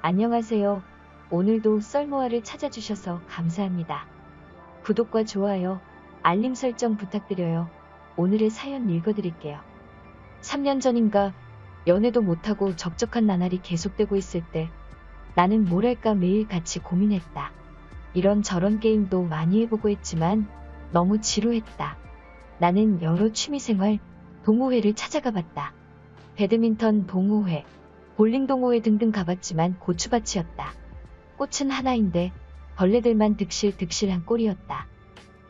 안녕하세요. 오늘도 썰모아를 찾아주셔서 감사합니다. 구독과 좋아요, 알림 설정 부탁드려요. 오늘의 사연 읽어드릴게요. 3년 전인가 연애도 못하고 적적한 나날이 계속되고 있을 때 나는 뭘 할까 매일 같이 고민했다. 이런저런 게임도 많이 해보고 했지만 너무 지루했다. 나는 여러 취미생활, 동호회를 찾아가 봤다. 배드민턴 동호회, 볼링 동호회 등등 가봤지만 고추밭이었다. 꽃은 하나인데 벌레들만 득실득실한 꼴이었다.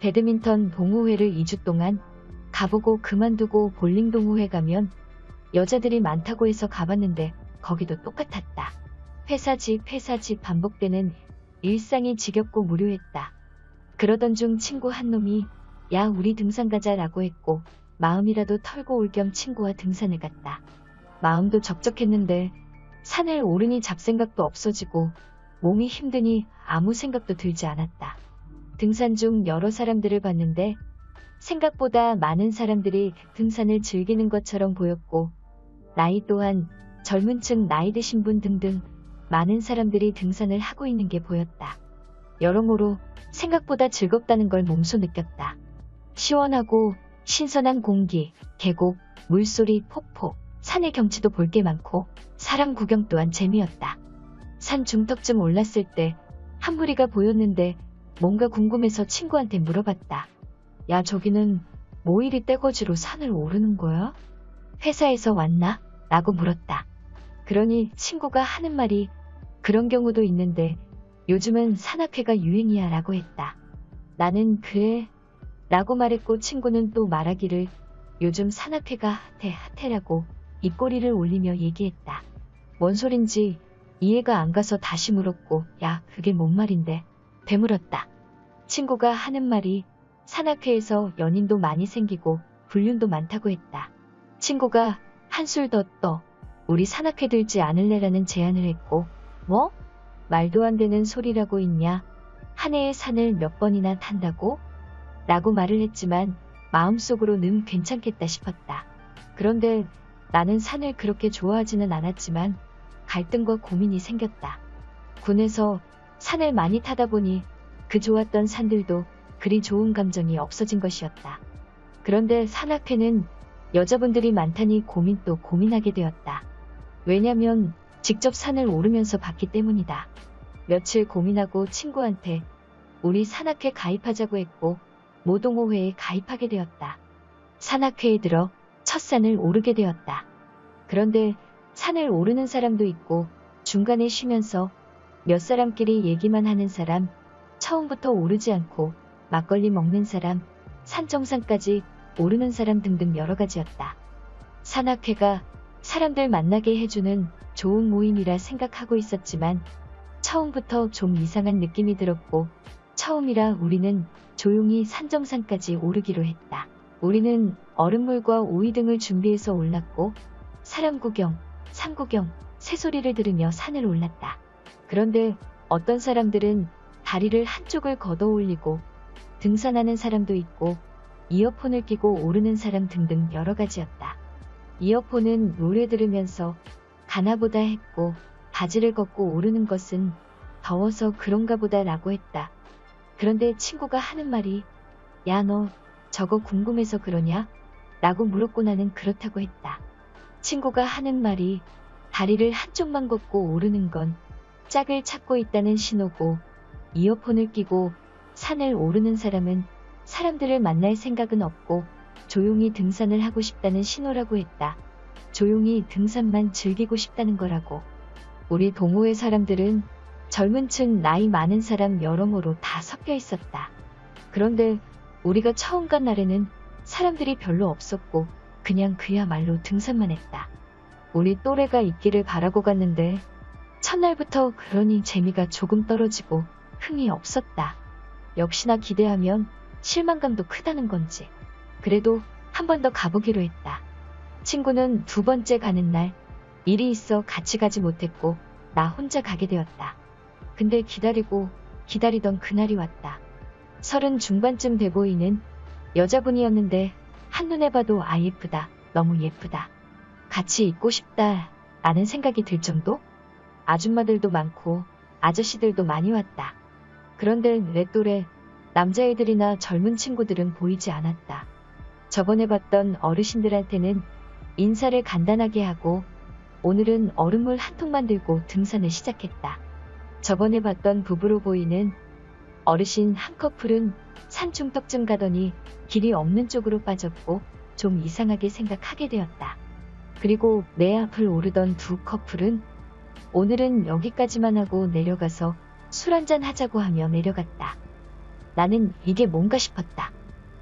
배드민턴 동호회를 2주 동안 가보고 그만두고 볼링 동호회 가면 여자들이 많다고 해서 가봤는데 거기도 똑같았다. 회사 집 반복되는 일상이 지겹고 무료했다. 그러던 중 친구 한 놈이 야 우리 등산 가자 라고 했고 마음이라도 털고 올 겸 친구와 등산을 갔다. 마음도 적적했는데 산을 오르니 잡생각도 없어지고 몸이 힘드니 아무 생각도 들지 않았다. 등산 중 여러 사람들을 봤는데 생각보다 많은 사람들이 등산을 즐기는 것처럼 보였고 나이 또한 젊은 층 나이 드신 분 등등 많은 사람들이 등산을 하고 있는 게 보였다. 여러모로 생각보다 즐겁다는 걸 몸소 느꼈다. 시원하고 신선한 공기, 계곡, 물소리, 폭포, 산의 경치도 볼 게 많고 사람 구경 또한 재미였다. 산 중턱쯤 올랐을 때 한 무리가 보였는데 뭔가 궁금해서 친구한테 물어봤다. 야 저기는 뭐 이리 떼거지로 산을 오르는 거야? 회사에서 왔나? 라고 물었다. 그러니 친구가 하는 말이 그런 경우도 있는데 요즘은 산악회가 유행이야 라고 했다. 나는 그래? 라고 말했고 친구는 또 말하기를 요즘 산악회가 핫해라고 입꼬리를 올리며 얘기했다. 뭔 소린지 이해가 안 가서 다시 물었고 야 그게 뭔 말인데? 되물었다. 친구가 하는 말이 산악회에서 연인도 많이 생기고 불륜도 많다고 했다. 친구가 한술 더 떠 우리 산악회 들지 않을래라는 제안을 했고 뭐? 말도 안 되는 소리라고 있냐? 한 해에 산을 몇 번이나 탄다고? 라고 말을 했지만 마음속으로는 괜찮겠다 싶었다. 그런데 나는 산을 그렇게 좋아하지는 않았지만 갈등과 고민이 생겼다. 군에서 산을 많이 타다 보니 그 좋았던 산들도 그리 좋은 감정이 없어진 것이었다. 그런데 산악회는 여자분들이 많다니 고민 또 고민하게 되었다. 왜냐면 직접 산을 오르면서 봤기 때문이다. 며칠 고민하고 친구한테 우리 산악회 가입하자고 했고 모동호회에 가입하게 되었다. 산악회에 들어 첫 산을 오르게 되었다. 그런데 산을 오르는 사람도 있고 중간에 쉬면서 몇 사람끼리 얘기만 하는 사람, 처음부터 오르지 않고 막걸리 먹는 사람, 산 정상까지 오르는 사람 등등 여러 가지였다. 산악회가 사람들 만나게 해주는 좋은 모임이라 생각하고 있었지만 처음부터 좀 이상한 느낌이 들었고 처음이라 우리는 조용히 산 정상까지 오르기로 했다. 우리는 얼음물과 오이 등을 준비해서 올랐고 사람 구경, 산 구경, 새소리를 들으며 산을 올랐다. 그런데 어떤 사람들은 다리를 한쪽을 걷어 올리고 등산하는 사람도 있고 이어폰을 끼고 오르는 사람 등등 여러 가지였다. 이어폰은 노래 들으면서 가나보다 했고 바지를 걷고 오르는 것은 더워서 그런가 보다 라고 했다. 그런데 친구가 하는 말이 야 너 저거 궁금해서 그러냐? 라고 물었고 나는 그렇다고 했다. 친구가 하는 말이 다리를 한쪽만 걷고 오르는 건 짝을 찾고 있다는 신호고 이어폰을 끼고 산을 오르는 사람은 사람들을 만날 생각은 없고 조용히 등산을 하고 싶다는 신호라고 했다. 조용히 등산만 즐기고 싶다는 거라고. 우리 동호회 사람들은 젊은 층 나이 많은 사람 여러모로 다 섞여 있었다. 그런데 우리가 처음 간 날에는 사람들이 별로 없었고 그냥 그야말로 등산만 했다. 우리 또래가 있기를 바라고 갔는데 첫날부터 그러니 재미가 조금 떨어지고 흥이 없었다. 역시나 기대하면 실망감도 크다는 건지. 그래도 한 번 더 가보기로 했다. 친구는 두 번째 가는 날 일이 있어 같이 가지 못했고 나 혼자 가게 되었다. 근데 기다리던 그날이 왔다. 30 중반쯤 돼 보이는 여자분이었는데 한눈에 봐도 아 예쁘다, 너무 예쁘다. 같이 있고 싶다 라는 생각이 들 정도? 아줌마들도 많고 아저씨들도 많이 왔다. 그런데 내 또래 남자애들이나 젊은 친구들은 보이지 않았다. 저번에 봤던 어르신들한테는 인사를 간단하게 하고 오늘은 얼음물 한 통만 들고 등산을 시작했다. 저번에 봤던 부부로 보이는 어르신 한 커플은 산중턱쯤 가더니 길이 없는 쪽으로 빠졌고 좀 이상하게 생각하게 되었다. 그리고 내 앞을 오르던 두 커플은 오늘은 여기까지만 하고 내려가서 술 한잔 하자고 하며 내려갔다. 나는 이게 뭔가 싶었다.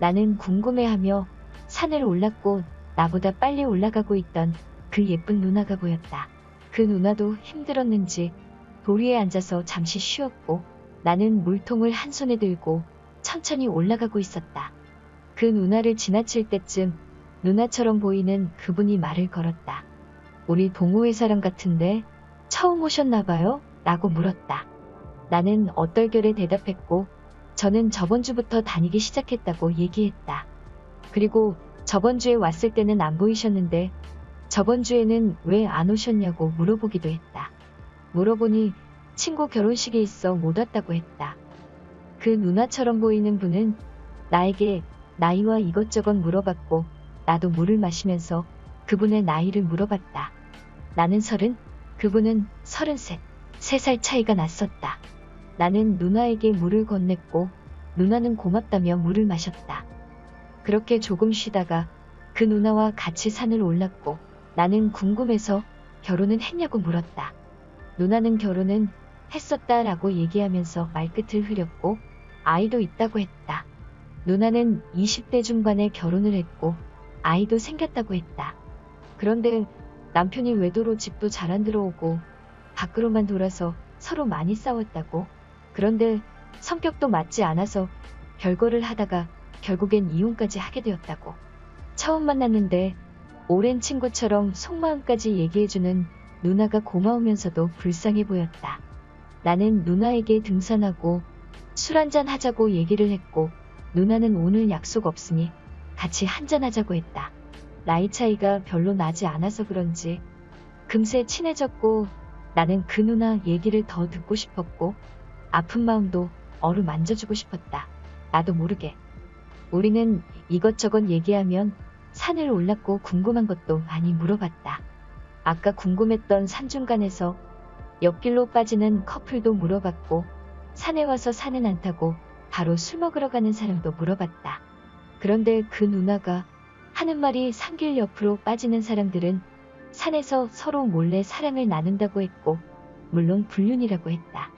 나는 궁금해하며 산을 올랐고 나보다 빨리 올라가고 있던 그 예쁜 누나가 보였다. 그 누나도 힘들었는지 도리에 앉아서 잠시 쉬었고 나는 물통을 한 손에 들고 천천히 올라가고 있었다. 그 누나를 지나칠 때쯤 누나처럼 보이는 그분이 말을 걸었다. 우리 동호회 사람 같은데 처음 오셨나봐요? 라고 물었다. 나는 얼떨결에 대답했고 저는 저번 주부터 다니기 시작했다고 얘기했다. 그리고 저번 주에 왔을 때는 안 보이셨는데 저번 주에는 왜 안 오셨냐고 물어보기도 했다. 물어보니 친구 결혼식에 있어 못 왔다고 했다. 그 누나처럼 보이는 분은 나에게 나이와 이것저것 물어봤고 나도 물을 마시면서 그분의 나이를 물어봤다. 나는 30, 그분은 33, 3살 차이가 났었다. 나는 누나에게 물을 건넸고 누나는 고맙다며 물을 마셨다. 그렇게 조금 쉬다가 그 누나와 같이 산을 올랐고 나는 궁금해서 결혼은 했냐고 물었다. 누나는 결혼은 했었다라고 얘기하면서 말끝을 흐렸고 아이도 있다고 했다. 누나는 20대 중반에 결혼을 했고 아이도 생겼다고 했다. 그런데 남편이 외도로 집도 잘 안 들어오고 밖으로만 돌아서 서로 많이 싸웠다고. 그런데 성격도 맞지 않아서 별거를 하다가 결국엔 이혼까지 하게 되었다고. 처음 만났는데 오랜 친구처럼 속마음까지 얘기해주는 누나가 고마우면서도 불쌍해 보였다. 나는 누나에게 등산하고 술 한잔 하자고 얘기를 했고 누나는 오늘 약속 없으니 같이 한잔하자고 했다. 나이 차이가 별로 나지 않아서 그런지 금세 친해졌고 나는 그 누나 얘기를 더 듣고 싶었고 아픈 마음도 어루만져주고 싶었다. 나도 모르게. 우리는 이것저것 얘기하면 산을 올랐고 궁금한 것도 많이 물어봤다. 아까 궁금했던 산중간에서 옆길로 빠지는 커플도 물어봤고 산에 와서 산은 안 타고 바로 술 먹으러 가는 사람도 물어봤다. 그런데 그 누나가 하는 말이 산길 옆으로 빠지는 사람들은 산에서 서로 몰래 사랑을 나눈다고 했고 물론 불륜이라고 했다.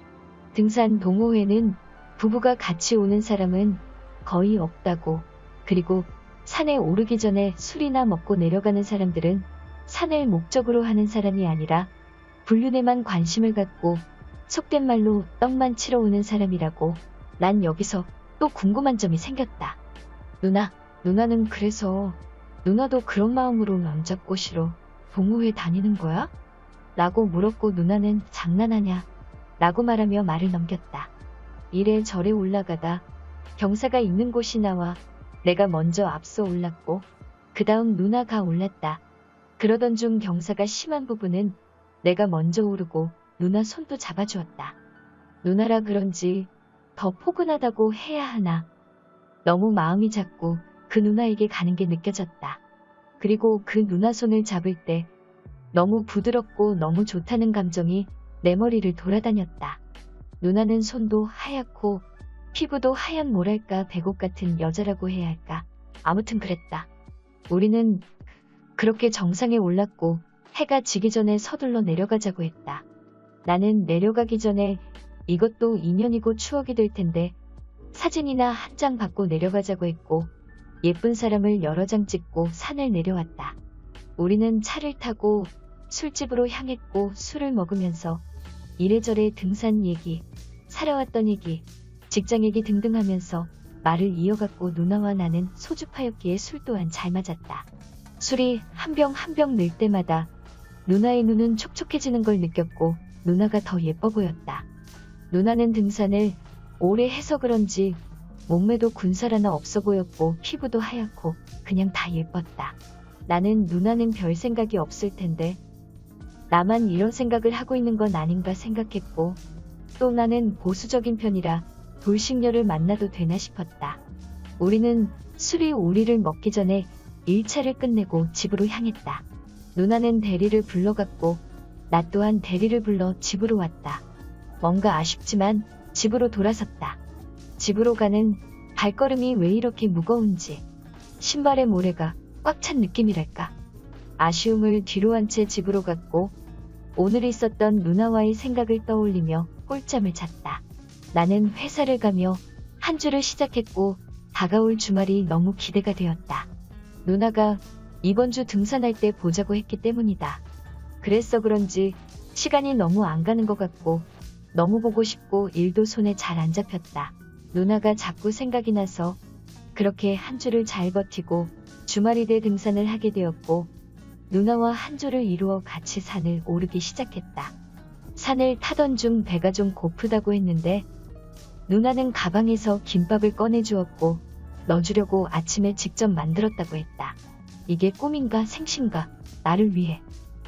등산 동호회는 부부가 같이 오는 사람은 거의 없다고. 그리고 산에 오르기 전에 술이나 먹고 내려가는 사람들은 산을 목적으로 하는 사람이 아니라 불륜에만 관심을 갖고 속된 말로 떡만 치러 오는 사람이라고. 난 여기서 또 궁금한 점이 생겼다. 누나는 그래서 누나도 그런 마음으로 남자 꼬시러 동호회 다니는 거야? 라고 물었고 누나는 장난하냐? 라고 말하며 말을 넘겼다. 이래저래 올라가다 경사가 있는 곳이 나와 내가 먼저 앞서 올랐고 그 다음 누나가 올랐다. 그러던 중 경사가 심한 부분은 내가 먼저 오르고 누나 손도 잡아주었다. 누나라 그런지 더 포근하다고 해야 하나. 너무 마음이 작고 그 누나에게 가는 게 느껴졌다. 그리고 그 누나 손을 잡을 때 너무 부드럽고 너무 좋다는 감정이 내 머리를 돌아다녔다. 누나는 손도 하얗고 피부도 하얀 뭐랄까 백옥 같은 여자라고 해야 할까. 아무튼 그랬다. 우리는 그렇게 정상에 올랐고 해가 지기 전에 서둘러 내려가자고 했다. 나는 내려가기 전에 이것도 인연이고 추억이 될 텐데 사진이나 한 장 받고 내려가자고 했고 예쁜 사람을 여러 장 찍고 산을 내려왔다. 우리는 차를 타고 술집으로 향했고 술을 먹으면서 이래저래 등산 얘기, 살아왔던 얘기, 직장 얘기 등등 하면서 말을 이어갔고 누나와 나는 소주파였기에 술 또한 잘 맞았다. 술이 한 병 한 병 늘 때마다 누나의 눈은 촉촉해지는 걸 느꼈고 누나가 더 예뻐 보였다. 누나는 등산을 오래 해서 그런지 몸매도 군살 하나 없어 보였고 피부도 하얗고 그냥 다 예뻤다. 나는 누나는 별 생각이 없을 텐데 나만 이런 생각을 하고 있는 건 아닌가 생각했고, 또 나는 보수적인 편이라 돌싱녀를 만나도 되나 싶었다. 우리는 술이 우리를 먹기 전에 1차를 끝내고 집으로 향했다. 누나는 대리를 불러갔고 나 또한 대리를 불러 집으로 왔다. 뭔가 아쉽지만 집으로 돌아섰다. 집으로 가는 발걸음이 왜 이렇게 무거운지, 신발에 모래가 꽉 찬 느낌이랄까. 아쉬움을 뒤로 한 채 집으로 갔고 오늘 있었던 누나와의 생각을 떠올리며 꿀잠을 잤다. 나는 회사를 가며 한 주를 시작했고 다가올 주말이 너무 기대가 되었다. 누나가 이번 주 등산할 때 보자고 했기 때문이다. 그래서 그런지 시간이 너무 안 가는 것 같고 너무 보고 싶고 일도 손에 잘 안 잡혔다. 누나가 자꾸 생각이 나서 그렇게 한 주를 잘 버티고 주말이 돼 등산을 하게 되었고 누나와 한 조를 이루어 같이 산을 오르기 시작했다. 산을 타던 중 배가 좀 고프다고 했는데 누나는 가방에서 김밥을 꺼내주었고 넣어주려고 아침에 직접 만들었다고 했다. 이게 꿈인가 생신가 나를 위해.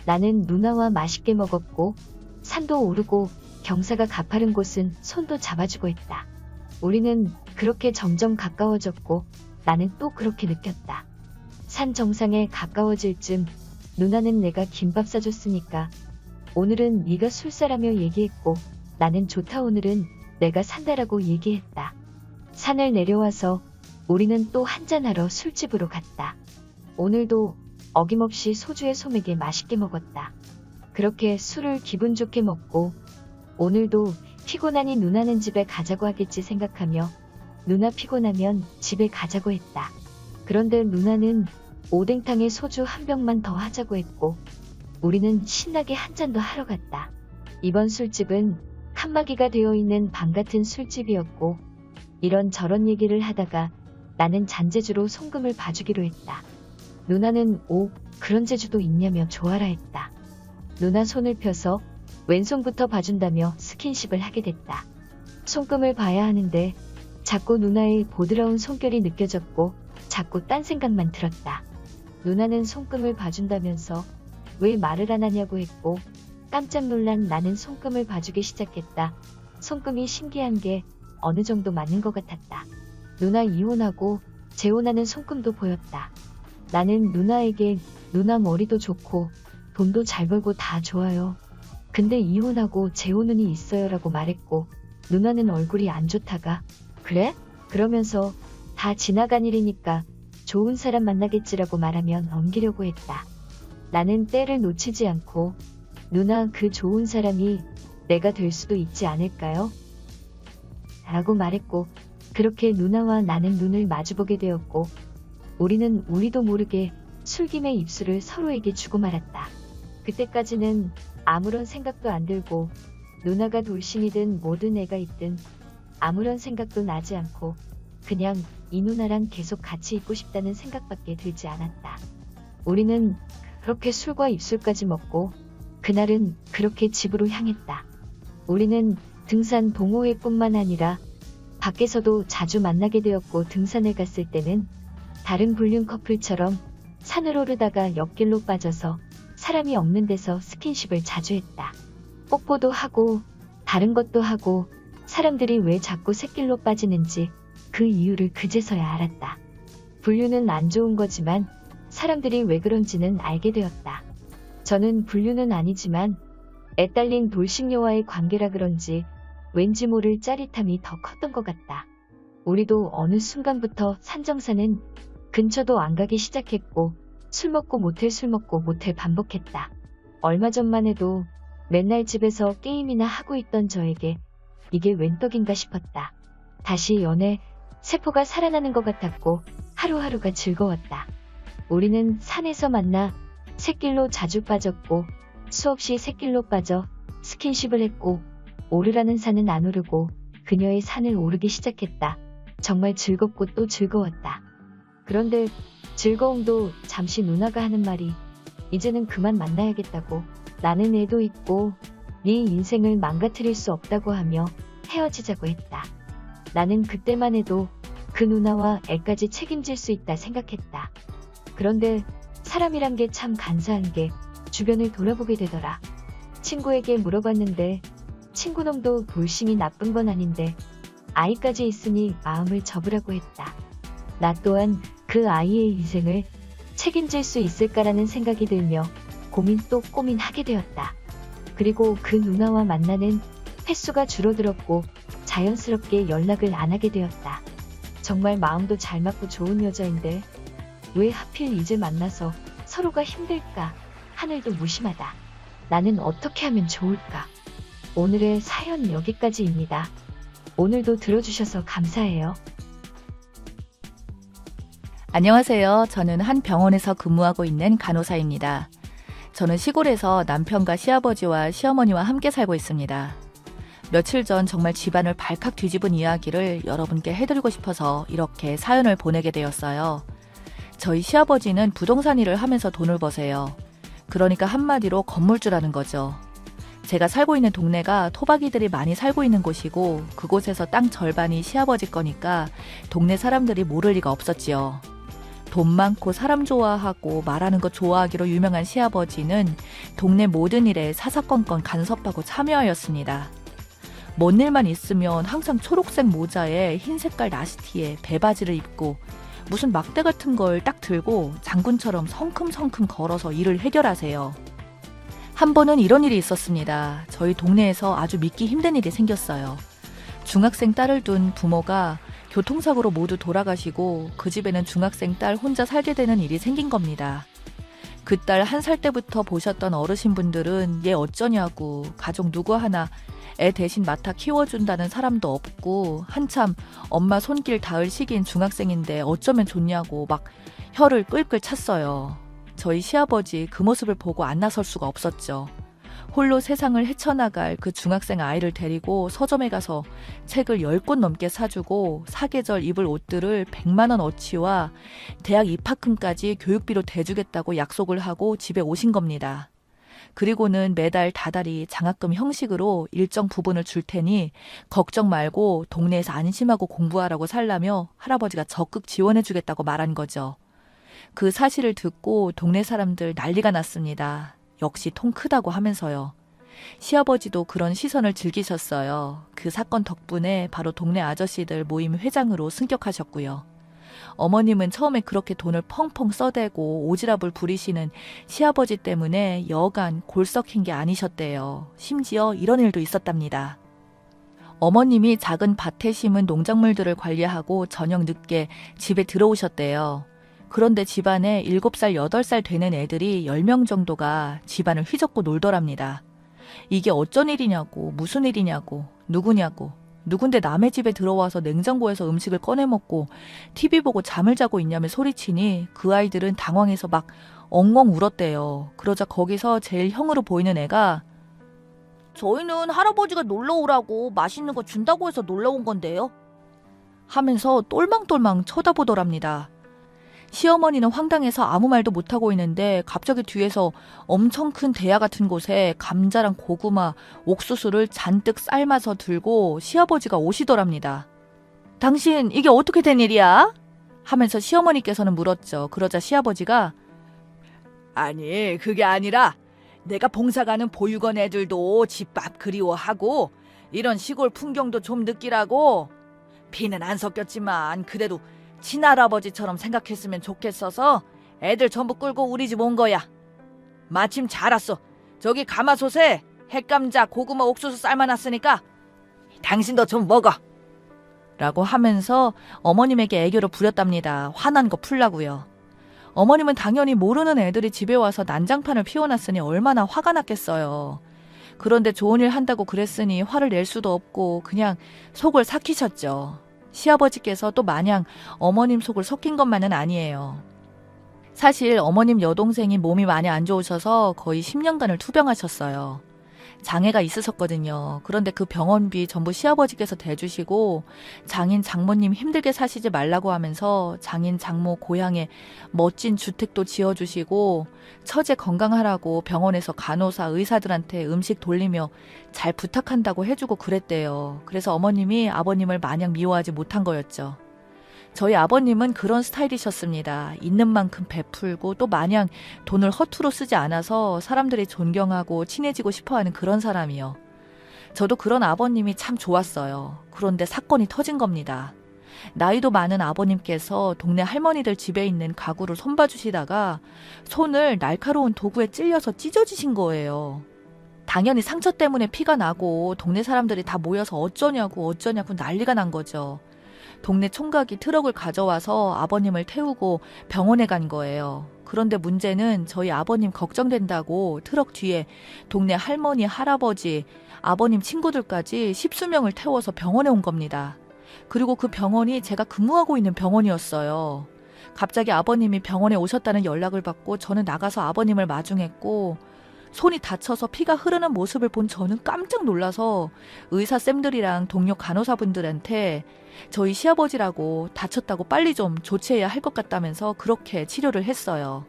나는 누나와 맛있게 먹었고 산도 오르고 경사가 가파른 곳은 손도 잡아주고 했다. 우리는 그렇게 점점 가까워졌고 나는 또 그렇게 느꼈다. 산 정상에 가까워질 쯤 누나는 내가 김밥 싸줬으니까 오늘은 네가 술 사라며 얘기했고 나는 좋다 오늘은 내가 산다라고 얘기했다. 산을 내려와서 우리는 또 한잔하러 술집으로 갔다. 오늘도 어김없이 소주에 소맥에 맛있게 먹었다. 그렇게 술을 기분 좋게 먹고 오늘도 피곤하니 누나는 집에 가자고 하겠지 생각하며 누나 피곤하면 집에 가자고 했다. 그런데 누나는 오뎅탕에 소주 한 병만 더 하자고 했고 우리는 신나게 한 잔 더 하러 갔다. 이번 술집은 칸막이가 되어 있는 방 같은 술집이었고 이런저런 얘기를 하다가 나는 잔재주로 송금을 봐주기로 했다. 누나는 오, 그런 재주도 있냐며 좋아라 했다. 누나 손을 펴서 왼손부터 봐준다며 스킨십을 하게 됐다. 손금을 봐야 하는데 자꾸 누나의 보드라운 손결이 느껴졌고 자꾸 딴 생각만 들었다. 누나는 손금을 봐준다면서 왜 말을 안 하냐고 했고 깜짝 놀란 나는 손금을 봐주기 시작했다. 손금이 신기한 게 어느 정도 맞는 것 같았다. 누나 이혼하고 재혼하는 손금도 보였다. 나는 누나에게 누나 머리도 좋고 돈도 잘 벌고 다 좋아요. 근데 이혼하고 재혼운이 있어요 라고 말했고 누나는 얼굴이 안 좋다가 그래? 그러면서 다 지나간 일이니까 좋은 사람 만나겠지라고 말하면 넘기려고 했다. 나는 때를 놓치지 않고 누나 그 좋은 사람이 내가 될 수도 있지 않을까요? 라고 말했고 그렇게 누나와 나는 눈을 마주보게 되었고 우리는 우리도 모르게 술김에 입술을 서로에게 주고 말았다. 그때까지는 아무런 생각도 안 들고 누나가 돌싱이든 뭐든 애가 있든 아무런 생각도 나지 않고 그냥 이 누나랑 계속 같이 있고 싶다는 생각밖에 들지 않았다. 우리는 그렇게 술과 입술까지 먹고 그날은 그렇게 집으로 향했다. 우리는 등산 동호회뿐만 아니라 밖에서도 자주 만나게 되었고 등산을 갔을 때는 다른 불륜 커플처럼 산을 오르다가 옆길로 빠져서 사람이 없는 데서 스킨십을 자주 했다. 뽀뽀도 하고 다른 것도 하고 사람들이 왜 자꾸 샛길로 빠지는지 그 이유를 그제서야 알았다. 불륜은 안 좋은 거지만 사람들이 왜 그런지는 알게 되었다. 저는 불륜은 아니지만 애딸린 돌싱녀와의 관계라 그런지 왠지 모를 짜릿함이 더 컸던 것 같다. 우리도 어느 순간부터 산정사는 근처도 안 가기 시작했고 술 먹고 모텔 반복했다. 얼마 전만 해도 맨날 집에서 게임이나 하고 있던 저에게 이게 웬 떡인가 싶었다. 다시 연애 세포가 살아나는 것 같았고 하루하루가 즐거웠다. 우리는 산에서 만나 샛길로 자주 빠졌고 수없이 샛길로 빠져 스킨십을 했고 오르라는 산은 안 오르고 그녀의 산을 오르기 시작했다. 정말 즐겁고 또 즐거웠다. 그런데 즐거움도 잠시 누나가 하는 말이 이제는 그만 만나야겠다고 나는 애도 있고 네 인생을 망가뜨릴 수 없다고 하며 헤어지자고 했다. 나는 그때만 해도 그 누나와 애까지 책임질 수 있다 생각했다. 그런데 사람이란 게 참 간사한 게 주변을 돌아보게 되더라. 친구에게 물어봤는데 친구놈도 돌싱이 나쁜 건 아닌데 아이까지 있으니 마음을 접으라고 했다. 나 또한 그 아이의 인생을 책임질 수 있을까라는 생각이 들며 고민 또 고민하게 되었다. 그리고 그 누나와 만나는 횟수가 줄어들었고 자연스럽게 연락을 안 하게 되었다. 정말 마음도 잘 맞고 좋은 여자인데 왜 하필 이제 만나서 서로가 힘들까? 하늘도 무심하다. 나는 어떻게 하면 좋을까? 오늘의 사연 여기까지입니다. 오늘도 들어주셔서 감사해요. 안녕하세요. 저는 한 병원에서 근무하고 있는 간호사입니다. 저는 시골에서 남편과 시아버지와 시어머니와 함께 살고 있습니다. 며칠 전 정말 집안을 발칵 뒤집은 이야기를 여러분께 해드리고 싶어서 이렇게 사연을 보내게 되었어요. 저희 시아버지는 부동산 일을 하면서 돈을 버세요. 그러니까 한마디로 건물주라는 거죠. 제가 살고 있는 동네가 토박이들이 많이 살고 있는 곳이고 그곳에서 땅 절반이 시아버지 거니까 동네 사람들이 모를 리가 없었지요. 돈 많고 사람 좋아하고 말하는 거 좋아하기로 유명한 시아버지는 동네 모든 일에 사사건건 간섭하고 참여하였습니다. 뭔 일만 있으면 항상 초록색 모자에 흰 색깔 나시티에 배바지를 입고 무슨 막대 같은 걸 딱 들고 장군처럼 성큼성큼 걸어서 일을 해결하세요. 한 번은 이런 일이 있었습니다. 저희 동네에서 아주 믿기 힘든 일이 생겼어요. 중학생 딸을 둔 부모가 교통사고로 모두 돌아가시고 그 집에는 중학생 딸 혼자 살게 되는 일이 생긴 겁니다. 그 딸 1살 때부터 보셨던 어르신분들은 얘 어쩌냐고 가족 누구 하나 애 대신 맡아 키워준다는 사람도 없고 한참 엄마 손길 닿을 시기인 중학생인데 어쩌면 좋냐고 막 혀를 끌끌 찼어요. 저희 시아버지 그 모습을 보고 안 나설 수가 없었죠. 홀로 세상을 헤쳐나갈 그 중학생 아이를 데리고 서점에 가서 책을 10권 넘게 사주고 사계절 입을 옷들을 100만 원 어치와 대학 입학금까지 교육비로 대주겠다고 약속을 하고 집에 오신 겁니다. 그리고는 매달 다달이 장학금 형식으로 일정 부분을 줄 테니 걱정 말고 동네에서 안심하고 공부하라고 살라며 할아버지가 적극 지원해주겠다고 말한 거죠. 그 사실을 듣고 동네 사람들 난리가 났습니다. 역시 통 크다고 하면서요. 시아버지도 그런 시선을 즐기셨어요. 그 사건 덕분에 바로 동네 아저씨들 모임 회장으로 승격하셨고요. 어머님은 처음에 그렇게 돈을 펑펑 써대고 오지랖을 부리시는 시아버지 때문에 여간 골썩힌 게 아니셨대요. 심지어 이런 일도 있었답니다. 어머님이 작은 밭에 심은 농작물들을 관리하고 저녁 늦게 집에 들어오셨대요. 그런데 집안에 7살, 8살 되는 애들이 10명 정도가 집안을 휘젓고 놀더랍니다. 이게 어쩐 일이냐고, 무슨 일이냐고, 누구냐고, 누군데 남의 집에 들어와서 냉장고에서 음식을 꺼내 먹고 TV 보고 잠을 자고 있냐며 소리치니 그 아이들은 당황해서 막 엉엉 울었대요. 그러자 거기서 제일 형으로 보이는 애가 저희는 할아버지가 놀러 오라고 맛있는 거 준다고 해서 놀러 온 건데요. 하면서 똘망똘망 쳐다보더랍니다. 시어머니는 황당해서 아무 말도 못하고 있는데 갑자기 뒤에서 엄청 큰 대야 같은 곳에 감자랑 고구마, 옥수수를 잔뜩 삶아서 들고 시아버지가 오시더랍니다. 당신 이게 어떻게 된 일이야? 하면서 시어머니께서는 물었죠. 그러자 시아버지가 아니 그게 아니라 내가 봉사 가는 보육원 애들도 집밥 그리워하고 이런 시골 풍경도 좀 느끼라고 피는 안 섞였지만 그래도 친할아버지처럼 생각했으면 좋겠어서 애들 전부 끌고 우리 집 온 거야. 마침 잘 왔어. 저기 가마솥에 햇감자, 고구마, 옥수수 삶아놨으니까 당신도 좀 먹어. 라고 하면서 어머님에게 애교를 부렸답니다. 화난 거 풀라고요. 어머님은 당연히 모르는 애들이 집에 와서 난장판을 피워놨으니 얼마나 화가 났겠어요. 그런데 좋은 일 한다고 그랬으니 화를 낼 수도 없고 그냥 속을 삭히셨죠. 시아버지께서 또 마냥 어머님 속을 섞인 것만은 아니에요. 사실 어머님 여동생이 몸이 많이 안 좋으셔서 거의 10년간을 투병하셨어요. 장애가 있으셨거든요. 그런데 그 병원비 전부 시아버지께서 대주시고 장인 장모님 힘들게 사시지 말라고 하면서 장인 장모 고향에 멋진 주택도 지어주시고 처제 건강하라고 병원에서 간호사 의사들한테 음식 돌리며 잘 부탁한다고 해주고 그랬대요. 그래서 어머님이 아버님을 마냥 미워하지 못한 거였죠. 저희 아버님은 그런 스타일이셨습니다. 있는 만큼 베풀고 또 마냥 돈을 허투루 쓰지 않아서 사람들이 존경하고 친해지고 싶어하는 그런 사람이요. 저도 그런 아버님이 참 좋았어요. 그런데 사건이 터진 겁니다. 나이도 많은 아버님께서 동네 할머니들 집에 있는 가구를 손봐주시다가 손을 날카로운 도구에 찔려서 찢어지신 거예요. 당연히 상처 때문에 피가 나고 동네 사람들이 다 모여서 어쩌냐고 난리가 난 거죠. 동네 총각이 트럭을 가져와서 아버님을 태우고 병원에 간 거예요. 그런데 문제는 저희 아버님 걱정된다고 트럭 뒤에 동네 할머니, 할아버지, 아버님 친구들까지 10수명을 태워서 병원에 온 겁니다. 그리고 그 병원이 제가 근무하고 있는 병원이었어요. 갑자기 아버님이 병원에 오셨다는 연락을 받고 저는 나가서 아버님을 마중했고 손이 다쳐서 피가 흐르는 모습을 본 저는 깜짝 놀라서 의사쌤들이랑 동료 간호사분들한테 저희 시아버지라고 다쳤다고 빨리 좀 조치해야 할 것 같다면서 그렇게 치료를 했어요.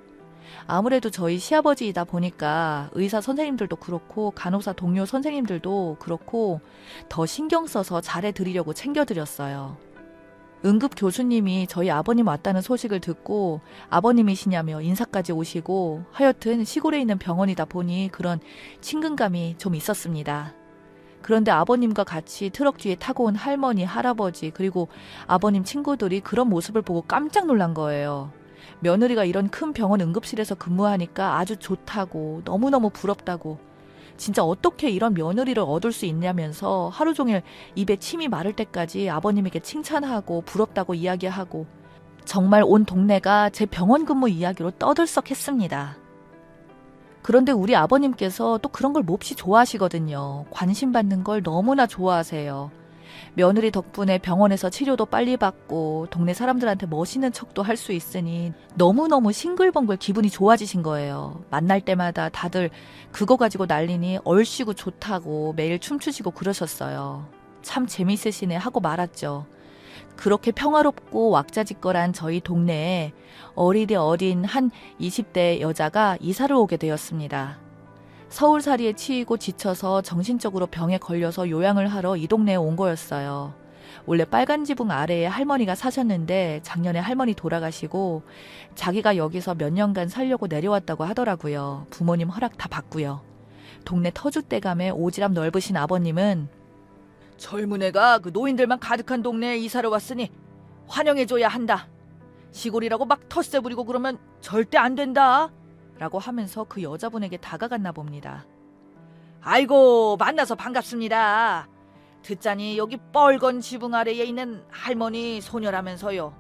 아무래도 저희 시아버지이다 보니까 의사 선생님들도 그렇고 간호사 동료 선생님들도 그렇고 더 신경 써서 잘해드리려고 챙겨드렸어요. 응급 교수님이 저희 아버님 왔다는 소식을 듣고 아버님이시냐며 인사까지 오시고 하여튼 시골에 있는 병원이다 보니 그런 친근감이 좀 있었습니다. 그런데 아버님과 같이 트럭 뒤에 타고 온 할머니, 할아버지 그리고 아버님 친구들이 그런 모습을 보고 깜짝 놀란 거예요. 며느리가 이런 큰 병원 응급실에서 근무하니까 아주 좋다고 너무너무 부럽다고 진짜 어떻게 이런 며느리를 얻을 수 있냐면서 하루 종일 입에 침이 마를 때까지 아버님에게 칭찬하고 부럽다고 이야기하고 정말 온 동네가 제 병원 근무 이야기로 떠들썩했습니다. 그런데 우리 아버님께서 또 그런 걸 몹시 좋아하시거든요. 관심 받는 걸 너무나 좋아하세요. 며느리 덕분에 병원에서 치료도 빨리 받고 동네 사람들한테 멋있는 척도 할 수 있으니 너무너무 싱글벙글 기분이 좋아지신 거예요. 만날 때마다 다들 그거 가지고 난리니 얼씨구 좋다고 매일 춤추시고 그러셨어요. 참 재밌으시네 하고 말았죠. 그렇게 평화롭고 왁자지껄한 저희 동네에 어리디 어린 한 20대 여자가 이사를 오게 되었습니다. 서울살이에 치이고 지쳐서 정신적으로 병에 걸려서 요양을 하러 이 동네에 온 거였어요. 원래 빨간 지붕 아래에 할머니가 사셨는데 작년에 할머니 돌아가시고 자기가 여기서 몇 년간 살려고 내려왔다고 하더라고요. 부모님 허락 다 받고요. 동네 터줏대감에 오지랖 넓으신 아버님은 젊은 애가 그 노인들만 가득한 동네에 이사를 왔으니 환영해줘야 한다. 시골이라고 막 텃세 부리고 그러면 절대 안 된다. 라고 하면서 그 여자분에게 다가갔나 봅니다. 아이고 만나서 반갑습니다. 듣자니 여기 뻘건 지붕 아래에 있는 할머니 소녀라면서요.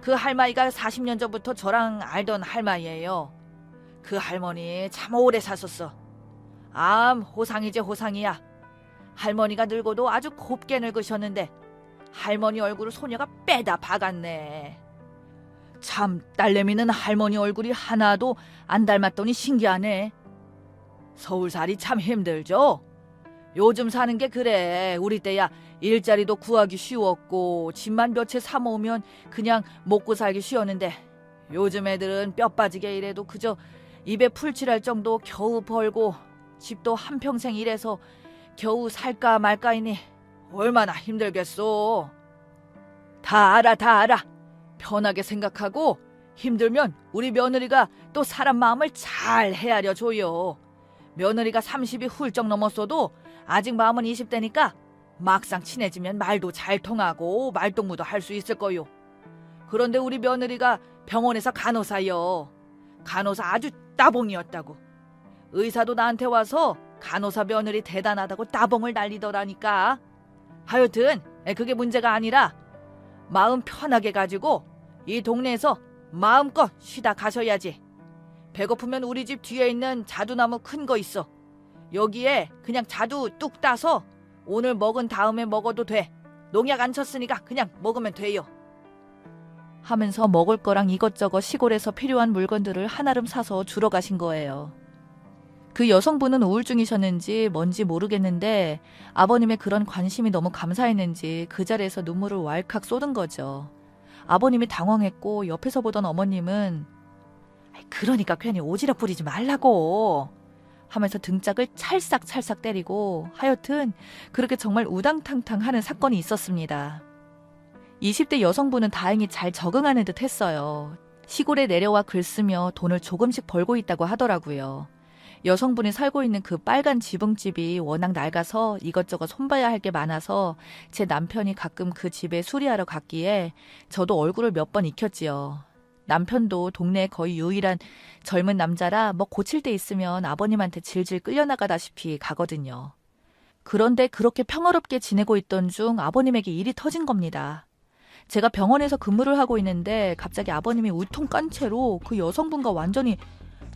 그 할머니가 40년 전부터 저랑 알던 할머니예요. 그 할머니 참 오래 사셨어. 암 호상이지 호상이야. 할머니가 늙어도 아주 곱게 늙으셨는데 할머니 얼굴을 소녀가 빼다 박았네. 참 딸내미는 할머니 얼굴이 하나도 안 닮았더니 신기하네. 서울살이 참 힘들죠? 요즘 사는 게 그래. 우리 때야 일자리도 구하기 쉬웠고 집만 몇 채 사 모으면 그냥 먹고 살기 쉬웠는데 요즘 애들은 뼈 빠지게 일해도 그저 입에 풀칠할 정도 겨우 벌고 집도 한평생 일해서 겨우 살까 말까이니 얼마나 힘들겠소. 다 알아 다 알아. 편하게 생각하고 힘들면 우리 며느리가 또 사람 마음을 잘 헤아려 줘요. 며느리가 30이 훌쩍 넘었어도 아직 마음은 20대니까 막상 친해지면 말도 잘 통하고 말동무도 할 수 있을 거요. 그런데 우리 며느리가 병원에서 간호사요. 간호사 아주 따봉이었다고. 의사도 나한테 와서 간호사 며느리 대단하다고 따봉을 날리더라니까. 하여튼 그게 문제가 아니라 마음 편하게 가지고 이 동네에서 마음껏 쉬다 가셔야지. 배고프면 우리 집 뒤에 있는 자두나무 큰 거 있어. 여기에 그냥 자두 뚝 따서 오늘 먹은 다음에 먹어도 돼. 농약 안 쳤으니까 그냥 먹으면 돼요. 하면서 먹을 거랑 이것저것 시골에서 필요한 물건들을 한아름 사서 주러 가신 거예요. 그 여성분은 우울증이셨는지 뭔지 모르겠는데 아버님의 그런 관심이 너무 감사했는지 그 자리에서 눈물을 왈칵 쏟은 거죠. 아버님이 당황했고 옆에서 보던 어머님은 그러니까 괜히 오지랖 부리지 말라고 하면서 등짝을 찰싹찰싹 때리고 하여튼 그렇게 정말 우당탕탕 하는 사건이 있었습니다. 20대 여성분은 다행히 잘 적응하는 듯 했어요. 시골에 내려와 글 쓰며 돈을 조금씩 벌고 있다고 하더라고요. 여성분이 살고 있는 그 빨간 지붕집이 워낙 낡아서 이것저것 손봐야 할 게 많아서 제 남편이 가끔 그 집에 수리하러 갔기에 저도 얼굴을 몇 번 익혔지요. 남편도 동네에 거의 유일한 젊은 남자라 뭐 고칠 데 있으면 아버님한테 질질 끌려나가다시피 가거든요. 그런데 그렇게 평화롭게 지내고 있던 중 아버님에게 일이 터진 겁니다. 제가 병원에서 근무를 하고 있는데 갑자기 아버님이 울통 깐 채로 그 여성분과 완전히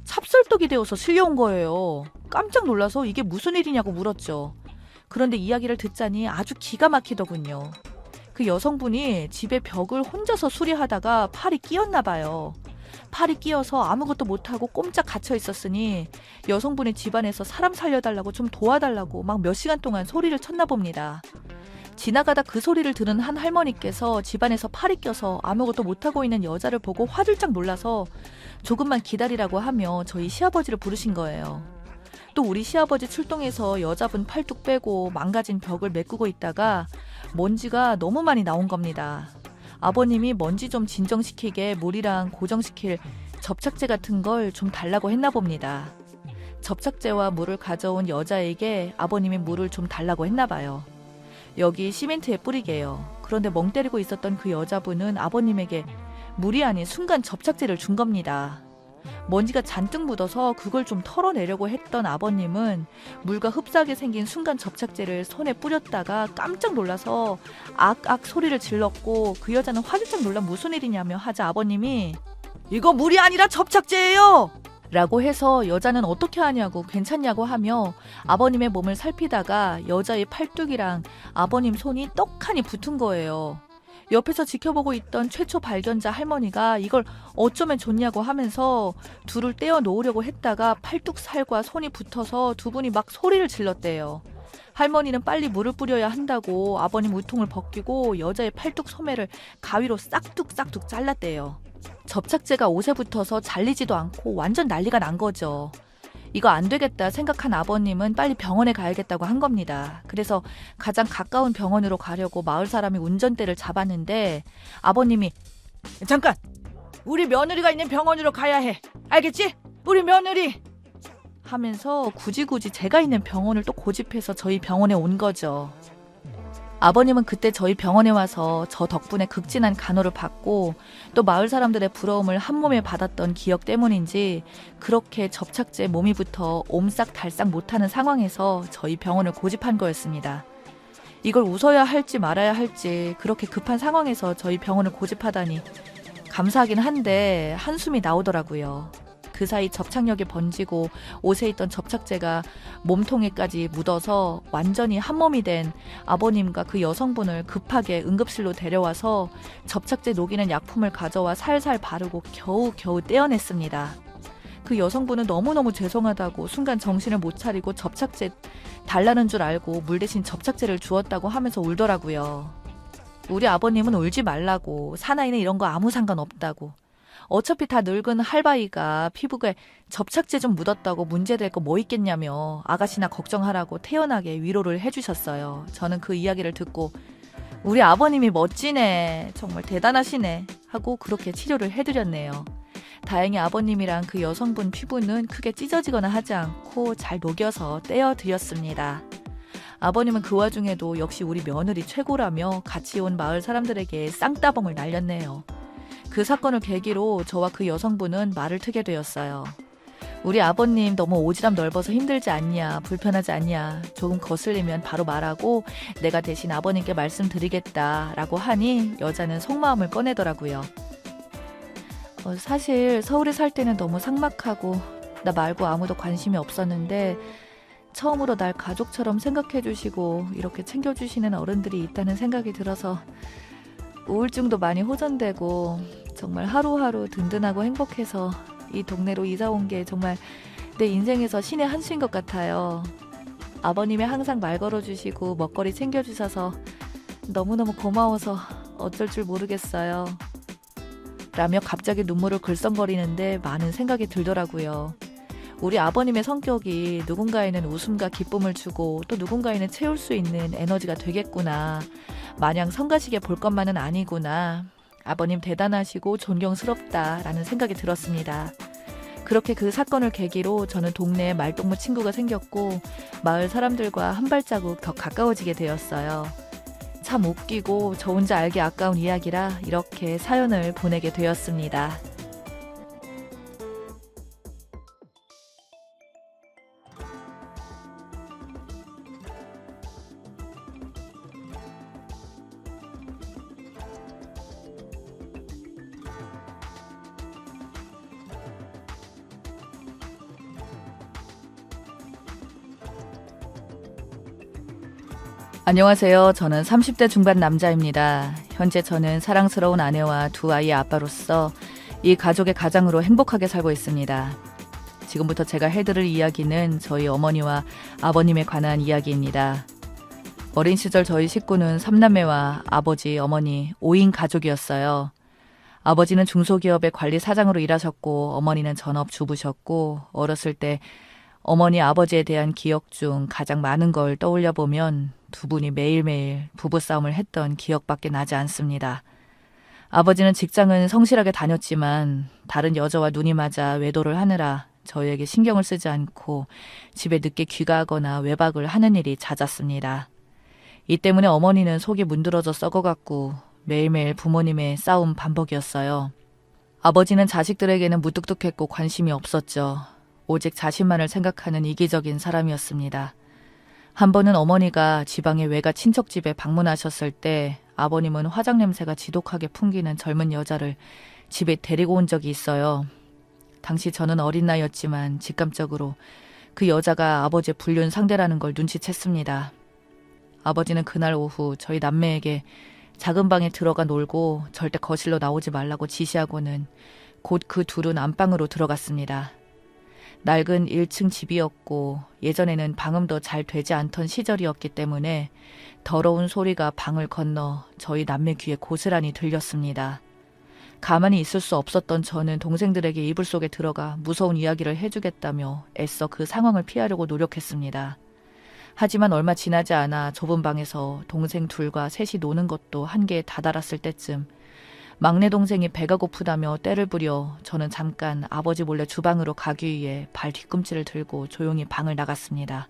찹쌀떡이 되어서 실려온 거예요. 깜짝 놀라서 이게 무슨 일이냐고 물었죠. 그런데 이야기를 듣자니 아주 기가 막히더군요. 그 여성분이 집의 벽을 혼자서 수리하다가 팔이 끼었나 봐요. 팔이 끼어서 아무것도 못하고 꼼짝 갇혀 있었으니 여성분이 집안에서 사람 살려달라고 좀 도와달라고 막 몇 시간 동안 소리를 쳤나 봅니다. 지나가다 그 소리를 들은 한 할머니께서 집안에서 팔이 껴서 아무것도 못하고 있는 여자를 보고 화들짝 놀라서 조금만 기다리라고 하며 저희 시아버지를 부르신 거예요. 또 우리 시아버지 출동해서 여자분 팔뚝 빼고 망가진 벽을 메꾸고 있다가 먼지가 너무 많이 나온 겁니다. 아버님이 먼지 좀 진정시키게 물이랑 고정시킬 접착제 같은 걸 좀 달라고 했나 봅니다. 접착제와 물을 가져온 여자에게 아버님이 물을 좀 달라고 했나 봐요. 여기 시멘트에 뿌리게요. 그런데 멍 때리고 있었던 그 여자분은 아버님에게 물이 아닌 순간 접착제를 준 겁니다. 먼지가 잔뜩 묻어서 그걸 좀 털어내려고 했던 아버님은 물과 흡사하게 생긴 순간 접착제를 손에 뿌렸다가 깜짝 놀라서 악악 소리를 질렀고 그 여자는 화들짝 놀라 무슨 일이냐며 하자 아버님이 이거 물이 아니라 접착제예요! 라고 해서 여자는 어떻게 하냐고 괜찮냐고 하며 아버님의 몸을 살피다가 여자의 팔뚝이랑 아버님 손이 떡하니 붙은 거예요. 옆에서 지켜보고 있던 최초 발견자 할머니가 이걸 어쩌면 좋냐고 하면서 둘을 떼어 놓으려고 했다가 팔뚝 살과 손이 붙어서 두 분이 막 소리를 질렀대요. 할머니는 빨리 물을 뿌려야 한다고 아버님 우통을 벗기고 여자의 팔뚝 소매를 가위로 싹둑싹둑 잘랐대요. 접착제가 옷에 붙어서 잘리지도 않고 완전 난리가 난 거죠. 이거 안 되겠다 생각한 아버님은 빨리 병원에 가야겠다고 한 겁니다. 그래서 가장 가까운 병원으로 가려고 마을 사람이 운전대를 잡았는데 아버님이 잠깐! 우리 며느리가 있는 병원으로 가야 해. 알겠지? 우리 며느리! 하면서 굳이 제가 있는 병원을 또 고집해서 저희 병원에 온 거죠. 아버님은 그때 저희 병원에 와서 저 덕분에 극진한 간호를 받고 또 마을 사람들의 부러움을 한 몸에 받았던 기억 때문인지 그렇게 접착제 몸이 붙어 옴싹달싹 못하는 상황에서 저희 병원을 고집한 거였습니다. 이걸 웃어야 할지 말아야 할지 그렇게 급한 상황에서 저희 병원을 고집하다니 감사하긴 한데 한숨이 나오더라고요. 그 사이 접착력이 번지고 옷에 있던 접착제가 몸통에까지 묻어서 완전히 한 몸이 된 아버님과 그 여성분을 급하게 응급실로 데려와서 접착제 녹이는 약품을 가져와 살살 바르고 겨우 떼어냈습니다. 그 여성분은 너무너무 죄송하다고 순간 정신을 못 차리고 접착제 달라는 줄 알고 물 대신 접착제를 주었다고 하면서 울더라고요. 우리 아버님은 울지 말라고 사나이는 이런 거 아무 상관없다고 어차피 다 늙은 할바이가 피부에 접착제 좀 묻었다고 문제될 거 뭐 있겠냐며 아가씨나 걱정하라고 태연하게 위로를 해주셨어요. 저는 그 이야기를 듣고 우리 아버님이 멋지네, 정말 대단하시네 하고 그렇게 치료를 해드렸네요. 다행히 아버님이랑 그 여성분 피부는 크게 찢어지거나 하지 않고 잘 녹여서 떼어드렸습니다. 아버님은 그 와중에도 역시 우리 며느리 최고라며 같이 온 마을 사람들에게 쌍따봉을 날렸네요. 그 사건을 계기로 저와 그 여성분은 말을 트게 되었어요. 우리 아버님 너무 오지랖 넓어서 힘들지 않냐, 불편하지 않냐, 조금 거슬리면 바로 말하고 내가 대신 아버님께 말씀드리겠다라고 하니 여자는 속마음을 꺼내더라고요. 사실 서울에 살 때는 너무 삭막하고 나 말고 아무도 관심이 없었는데 처음으로 날 가족처럼 생각해 주시고 이렇게 챙겨주시는 어른들이 있다는 생각이 들어서 우울증도 많이 호전되고 정말 하루하루 든든하고 행복해서 이 동네로 이사 온 게 정말 내 인생에서 신의 한 수인 것 같아요. 아버님이 항상 말 걸어주시고 먹거리 챙겨주셔서 너무너무 고마워서 어쩔 줄 모르겠어요. 라며 갑자기 눈물을 글썽거리는데 많은 생각이 들더라고요. 우리 아버님의 성격이 누군가에는 웃음과 기쁨을 주고 또 누군가에는 채울 수 있는 에너지가 되겠구나. 마냥 성가시게 볼 것만은 아니구나. 아버님 대단하시고 존경스럽다라는 생각이 들었습니다. 그렇게 그 사건을 계기로 저는 동네에 말동무 친구가 생겼고 마을 사람들과 한 발자국 더 가까워지게 되었어요. 참 웃기고 저 혼자 알기 아까운 이야기라 이렇게 사연을 보내게 되었습니다. 안녕하세요. 저는 30대 중반 남자입니다. 현재 저는 사랑스러운 아내와 두 아이의 아빠로서 이 가족의 가장으로 행복하게 살고 있습니다. 지금부터 제가 해드릴 이야기는 저희 어머니와 아버님에 관한 이야기입니다. 어린 시절 저희 식구는 3남매와 아버지, 어머니 5인 가족이었어요. 아버지는 중소기업의 관리사장으로 일하셨고 어머니는 전업주부셨고 어렸을 때 어머니 아버지에 대한 기억 중 가장 많은 걸 떠올려 보면 두 분이 매일매일 부부싸움을 했던 기억밖에 나지 않습니다. 아버지는 직장은 성실하게 다녔지만 다른 여자와 눈이 맞아 외도를 하느라 저희에게 신경을 쓰지 않고 집에 늦게 귀가하거나 외박을 하는 일이 잦았습니다. 이 때문에 어머니는 속이 문드러져 썩어갔고 매일매일 부모님의 싸움 반복이었어요. 아버지는 자식들에게는 무뚝뚝했고 관심이 없었죠. 오직 자신만을 생각하는 이기적인 사람이었습니다. 한 번은 어머니가 지방의 외가 친척집에 방문하셨을 때 아버님은 화장 냄새가 지독하게 풍기는 젊은 여자를 집에 데리고 온 적이 있어요. 당시 저는 어린 나이였지만 직감적으로 그 여자가 아버지의 불륜 상대라는 걸 눈치챘습니다. 아버지는 그날 오후 저희 남매에게 작은 방에 들어가 놀고 절대 거실로 나오지 말라고 지시하고는 곧 그 둘은 안방으로 들어갔습니다. 낡은 1층 집이었고 예전에는 방음도 잘 되지 않던 시절이었기 때문에 더러운 소리가 방을 건너 저희 남매 귀에 고스란히 들렸습니다. 가만히 있을 수 없었던 저는 동생들에게 이불 속에 들어가 무서운 이야기를 해주겠다며 애써 그 상황을 피하려고 노력했습니다. 하지만 얼마 지나지 않아 좁은 방에서 동생 둘과 셋이 노는 것도 한계에 다다랐을 때쯤 막내 동생이 배가 고프다며 떼를 부려 저는 잠깐 아버지 몰래 주방으로 가기 위해 발 뒤꿈치를 들고 조용히 방을 나갔습니다.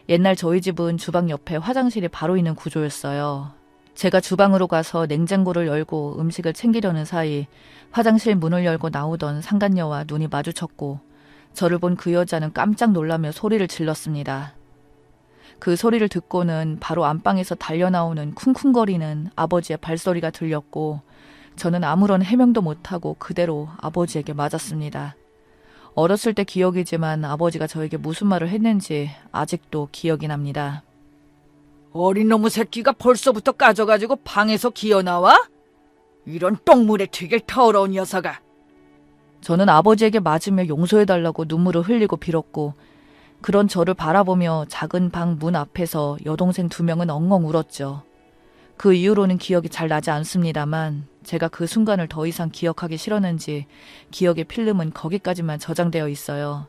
옛날 저희 집은 주방 옆에 화장실이 바로 있는 구조였어요. 제가 주방으로 가서 냉장고를 열고 음식을 챙기려는 사이 화장실 문을 열고 나오던 상간녀와 눈이 마주쳤고 저를 본 그 여자는 깜짝 놀라며 소리를 질렀습니다. 그 소리를 듣고는 바로 안방에서 달려나오는 쿵쿵거리는 아버지의 발소리가 들렸고 저는 아무런 해명도 못하고 그대로 아버지에게 맞았습니다. 어렸을 때 기억이지만 아버지가 저에게 무슨 말을 했는지 아직도 기억이 납니다. 어린 놈의 새끼가 벌써부터 까져가지고 방에서 기어나와? 이런 똥물에 튀길 더러운 녀석아. 저는 아버지에게 맞으며 용서해달라고 눈물을 흘리고 빌었고 그런 저를 바라보며 작은 방 문 앞에서 여동생 2명은 엉엉 울었죠. 그 이후로는 기억이 잘 나지 않습니다만 제가 그 순간을 더 이상 기억하기 싫었는지 기억의 필름은 거기까지만 저장되어 있어요.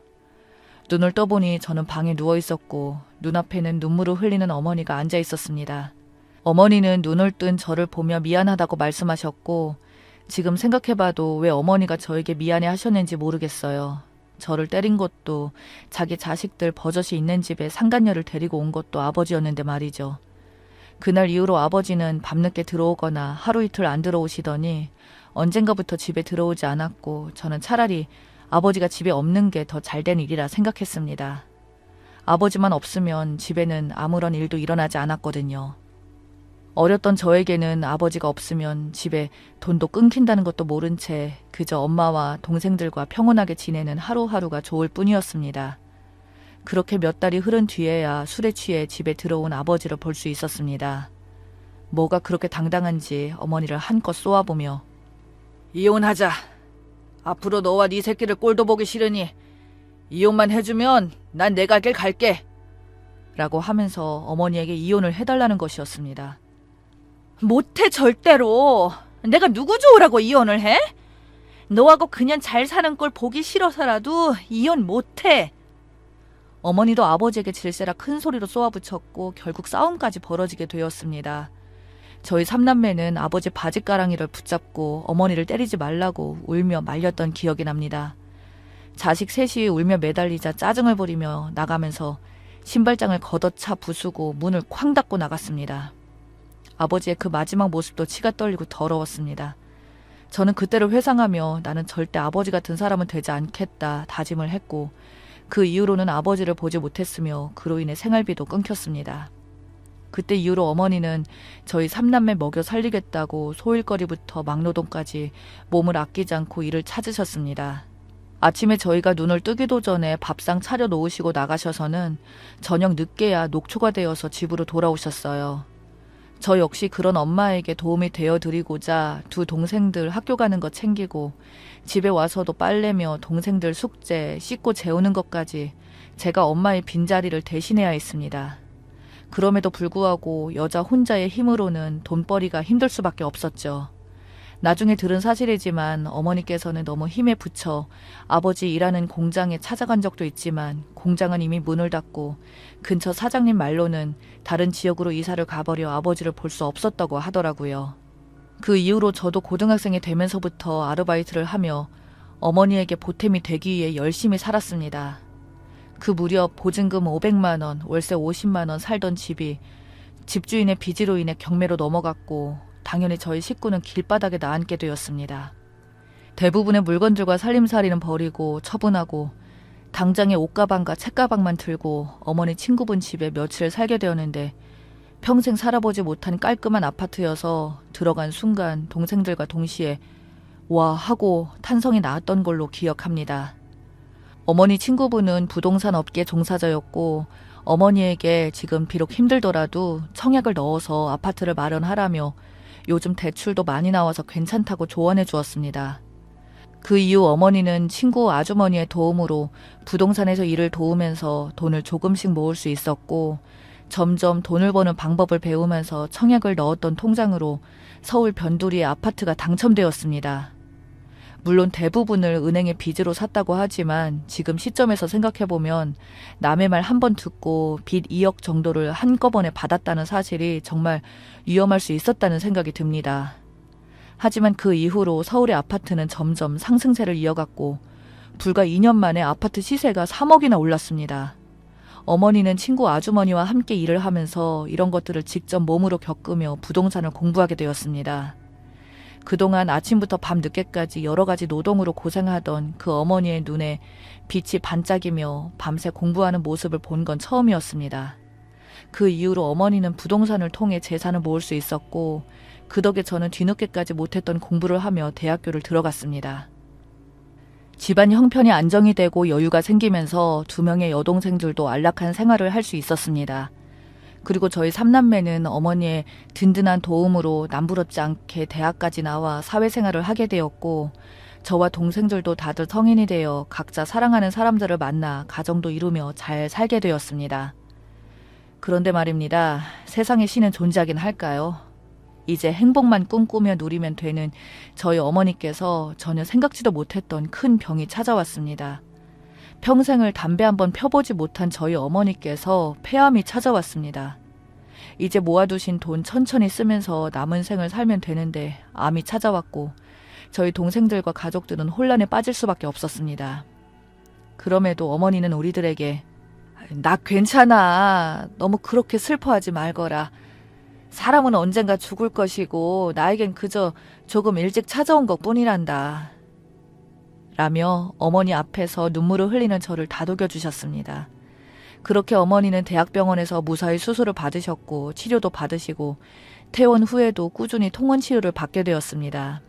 눈을 떠보니 저는 방에 누워 있었고 눈앞에는 눈물을 흘리는 어머니가 앉아 있었습니다. 어머니는 눈을 뜬 저를 보며 미안하다고 말씀하셨고 지금 생각해봐도 왜 어머니가 저에게 미안해 하셨는지 모르겠어요. 저를 때린 것도 자기 자식들 버젓이 있는 집에 상간녀를 데리고 온 것도 아버지였는데 말이죠. 그날 이후로 아버지는 밤늦게 들어오거나 하루 이틀 안 들어오시더니 언젠가부터 집에 들어오지 않았고 저는 차라리 아버지가 집에 없는 게 더 잘된 일이라 생각했습니다. 아버지만 없으면 집에는 아무런 일도 일어나지 않았거든요. 어렸던 저에게는 아버지가 없으면 집에 돈도 끊긴다는 것도 모른 채 그저 엄마와 동생들과 평온하게 지내는 하루하루가 좋을 뿐이었습니다. 그렇게 몇 달이 흐른 뒤에야 술에 취해 집에 들어온 아버지를 볼 수 있었습니다. 뭐가 그렇게 당당한지 어머니를 한껏 쏘아보며 이혼하자. 앞으로 너와 네 새끼를 꼴도 보기 싫으니 이혼만 해주면 난 내 갈 길 갈게. 라고 하면서 어머니에게 이혼을 해달라는 것이었습니다. 못해 절대로. 내가 누구 좋으라고 이혼을 해? 너하고 그냥 잘 사는 꼴 보기 싫어서라도 이혼 못해. 어머니도 아버지에게 질세라 큰 소리로 쏘아붙였고 결국 싸움까지 벌어지게 되었습니다. 저희 삼남매는 아버지 바지가랑이를 붙잡고 어머니를 때리지 말라고 울며 말렸던 기억이 납니다. 자식 셋이 울며 매달리자 짜증을 부리며 나가면서 신발장을 걷어차 부수고 문을 쾅 닫고 나갔습니다. 아버지의 그 마지막 모습도 치가 떨리고 더러웠습니다. 저는 그때를 회상하며 나는 절대 아버지 같은 사람은 되지 않겠다 다짐을 했고 그 이후로는 아버지를 보지 못했으며 그로 인해 생활비도 끊겼습니다. 그때 이후로 어머니는 저희 삼남매 먹여 살리겠다고 소일거리부터 막노동까지 몸을 아끼지 않고 일을 찾으셨습니다. 아침에 저희가 눈을 뜨기도 전에 밥상 차려 놓으시고 나가셔서는 저녁 늦게야 녹초가 되어서 집으로 돌아오셨어요. 저 역시 그런 엄마에게 도움이 되어드리고자 두 동생들 학교 가는 거 챙기고 집에 와서도 빨래며 동생들 숙제, 씻고 재우는 것까지 제가 엄마의 빈자리를 대신해야 했습니다. 그럼에도 불구하고 여자 혼자의 힘으로는 돈벌이가 힘들 수밖에 없었죠. 나중에 들은 사실이지만 어머니께서는 너무 힘에 부쳐 아버지 일하는 공장에 찾아간 적도 있지만 공장은 이미 문을 닫고 근처 사장님 말로는 다른 지역으로 이사를 가버려 아버지를 볼 수 없었다고 하더라고요. 그 이후로 저도 고등학생이 되면서부터 아르바이트를 하며 어머니에게 보탬이 되기 위해 열심히 살았습니다. 그 무렵 보증금 500만 원, 월세 50만 원 살던 집이 집주인의 빚으로 인해 경매로 넘어갔고 당연히 저희 식구는 길바닥에 나앉게 되었습니다. 대부분의 물건들과 살림살이는 버리고 처분하고 당장에 옷가방과 책가방만 들고 어머니 친구분 집에 며칠 살게 되었는데 평생 살아보지 못한 깔끔한 아파트여서 들어간 순간 동생들과 동시에 와 하고 탄성이 나왔던 걸로 기억합니다. 어머니 친구분은 부동산 업계 종사자였고 어머니에게 지금 비록 힘들더라도 청약을 넣어서 아파트를 마련하라며 요즘 대출도 많이 나와서 괜찮다고 조언해 주었습니다. 그 이후 어머니는 친구 아주머니의 도움으로 부동산에서 일을 도우면서 돈을 조금씩 모을 수 있었고 점점 돈을 버는 방법을 배우면서 청약을 넣었던 통장으로 서울 변두리의 아파트가 당첨되었습니다. 물론 대부분을 은행의 빚으로 샀다고 하지만 지금 시점에서 생각해보면 남의 말 한 번 듣고 빚 2억 정도를 한꺼번에 받았다는 사실이 정말 위험할 수 있었다는 생각이 듭니다. 하지만 그 이후로 서울의 아파트는 점점 상승세를 이어갔고 불과 2년 만에 아파트 시세가 3억이나 올랐습니다. 어머니는 친구 아주머니와 함께 일을 하면서 이런 것들을 직접 몸으로 겪으며 부동산을 공부하게 되었습니다. 그동안 아침부터 밤 늦게까지 여러 가지 노동으로 고생하던 그 어머니의 눈에 빛이 반짝이며 밤새 공부하는 모습을 본 건 처음이었습니다. 그 이후로 어머니는 부동산을 통해 재산을 모을 수 있었고 그 덕에 저는 뒤늦게까지 못했던 공부를 하며 대학교를 들어갔습니다. 집안 형편이 안정이 되고 여유가 생기면서 2명의 여동생들도 안락한 생활을 할 수 있었습니다. 그리고 저희 삼남매는 어머니의 든든한 도움으로 남부럽지 않게 대학까지 나와 사회생활을 하게 되었고 저와 동생들도 다들 성인이 되어 각자 사랑하는 사람들을 만나 가정도 이루며 잘 살게 되었습니다. 그런데 말입니다. 세상에 신은 존재하긴 할까요? 이제 행복만 꿈꾸며 누리면 되는 저희 어머니께서 전혀 생각지도 못했던 큰 병이 찾아왔습니다. 평생을 담배 한번 펴보지 못한 저희 어머니께서 폐암이 찾아왔습니다. 이제 모아두신 돈 천천히 쓰면서 남은 생을 살면 되는데 암이 찾아왔고 저희 동생들과 가족들은 혼란에 빠질 수밖에 없었습니다. 그럼에도 어머니는 우리들에게 나 괜찮아. 너무 그렇게 슬퍼하지 말거라. 사람은 언젠가 죽을 것이고 나에겐 그저 조금 일찍 찾아온 것뿐이란다. 라며 어머니 앞에서 눈물을 흘리는 저를 다독여 주셨습니다. 그렇게 어머니는 대학병원에서 무사히 수술을 받으셨고 치료도 받으시고 퇴원 후에도 꾸준히 통원 치료를 받게 되었습니다.